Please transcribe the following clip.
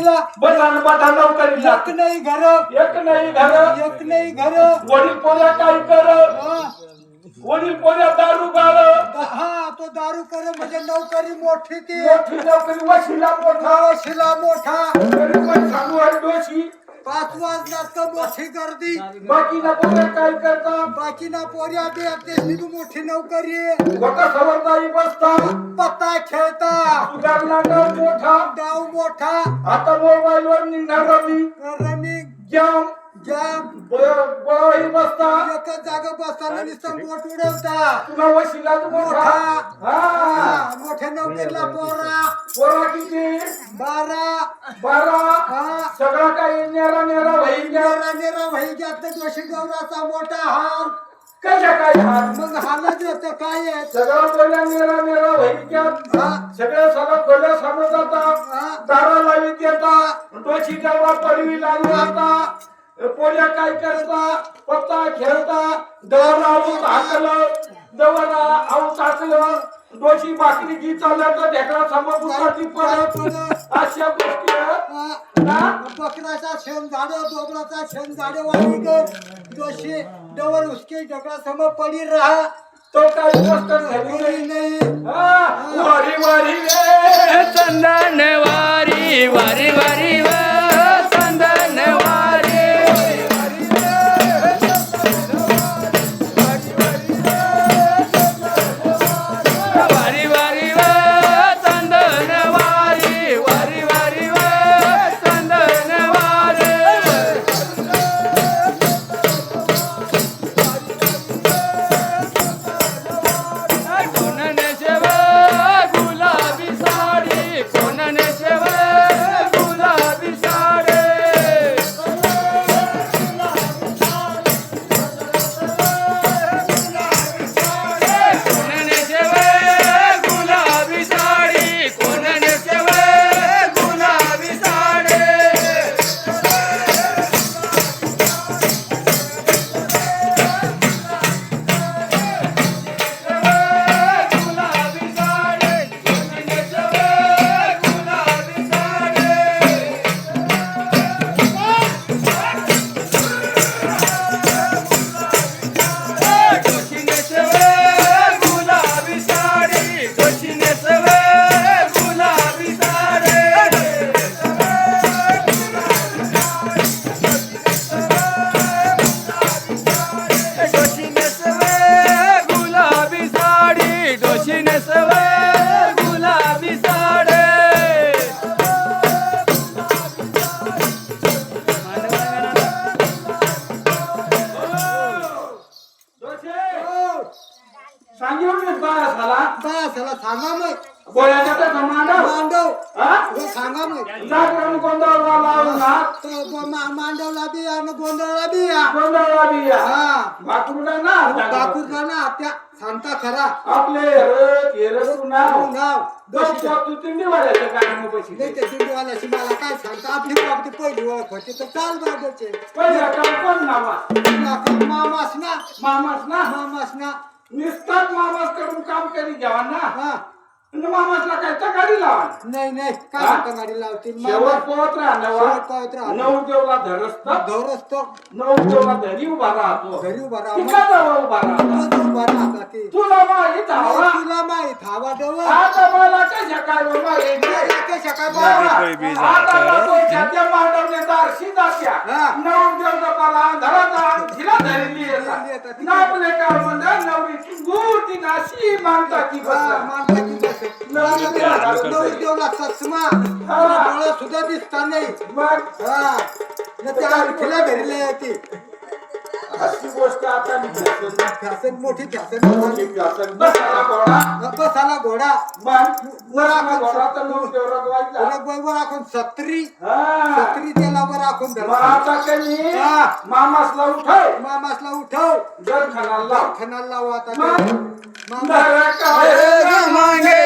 बटान बटान नोकरीला एक नाही घर, एक नाही घर, एक नाही घर. वडील पोऱ्या काय कर, वडील पोऱ्या दारू गाळ, हा तो दारू कर म्हणजे नोकरी मोठी ती मोठी नोकरी वशिला मोठा, शिला मोठा. तरी पण सांगू आहे दोषी 5 वाजल्यात का मोठी गर्दी. बाकी ना पोऱ्या काय करता, बाकी ना पोरी बी आपली मोठी नोकरी आहे. गोटा सवरदारी बसता, पत्ता खेळता, सुधारणा गाव मोठा, गाव मोठा. आता मोबाईल वर निघणार रमी रनिंग जाम जाम गोळी बसता, एकच जागा बसताना नुसतं बोट उडवता. तुला वशिला मोठा, हा मोठ्या नोकरीला पोरा पोरा किती 12. 12 सगळा काही नेरा नेरा होईल नेरा नेरा भाई जास्त जोशी गौराचा मोठा हाल. कशा काय हात मग हालच होतं काय आहे. सगळं बोल्या नेरा नेरा होईल हा. सगळं सगळं खोल्या समोर जाता, हा. दारा लावीत येता, डोशी जेव्हा पडवी लागू आता, पोल्या काय करता, पत्ता खेळता, दर आऊत हाकलं, दवर आऊत हाकलं, डोशी भाकरी जी चालत ढेकळा समोर दुखाती पडत, अशा गोष्टी बकराचा शेण झाडं, डोबराचा शेण झाडं वाणी जोशी डवर उसके ढेकळा समोर पडी राहा. तो काही गोष्ट झाली नाही. वारी वारी रे चंदन वारी वारी वारी व चंदन वारी वारी वारी व चंदन वारी वारी वारी व चंदन वारी कोण नेसेव गुलाबी साडी, कोण नेसेव गुलाबी साडी. कोण नेसेव गुलाबी साडी, कोण नेसेव गुलाबी साडी. गुलाबी साडी, कोण नेसेव गुलाबी साडी. डोशी नेसेव गुलाबी साडी, डोशी नेसेव गुलाबी साडी. डोशी नेसेव गुलाबी साडी, डोशी नेसेव गुलाबी साडी. सांगितलं बाया झाला बस याला सांगा मग. गोळ्याच्या तर मांडव मांडव हा हो सांगा मग. जागरण गोंधळला लावून ना तो मांडवला बी आणि गोंधळला बी या. गोंधळला बिया हा बाकुरला ना बापूरला ना त्या सांगता खरा आपले रथ हे रथ नाव नाव दोन तू तिंडी वाल्याचं काय मग पैसे नाही ते दिंडीवाल्याशी मला काय सांगता. आपली बाबती पहिली ओळख होती तर चाल बाबाचे. पहिला काम कोण नावा मामास ना मामास ना मामास ना. निस्तार मामास कडून काम करी घ्यावा ना हा म्हणजे मामासला काय तर गाडी लावा नाही नाही काय हा? आता गाडी लावतील. शेवट पोहत राहण्यावर शेवट पोहत राहणार. नऊ देवला धरस्त धरच तो नऊ देवला धरी उभा राहतो घरी उभा ठिकाणावर उभा राहतो राहा उभा राहता ती. तुला माहित हवा तुला माहित हवा देव आता मला कशा काय बाबा आता तो छात्या मांडवने दारशी जात्या हा. नऊ देवला पाला धराचा तिला धरली येतात नापले काय म्हणा नवरी गुटी नाशी मानता की बसला देवला चष्मा डोळा सुद्धा दिसता नाही. मग हा त्या खिला भेटले ती अशी गोष्ट आता फॅसन मोठी फॅसन. बसाला घोडा बसाला घोडा मग घोडा तर नऊ देवला व्हायचा वर राखून छत्री हा छत्री त्याला वर राखून मग आता कधी हा. मामासला उठव मामासला उठव जर खणाला लाव खणाला लावा आता मग मामा नरक आहे मांगे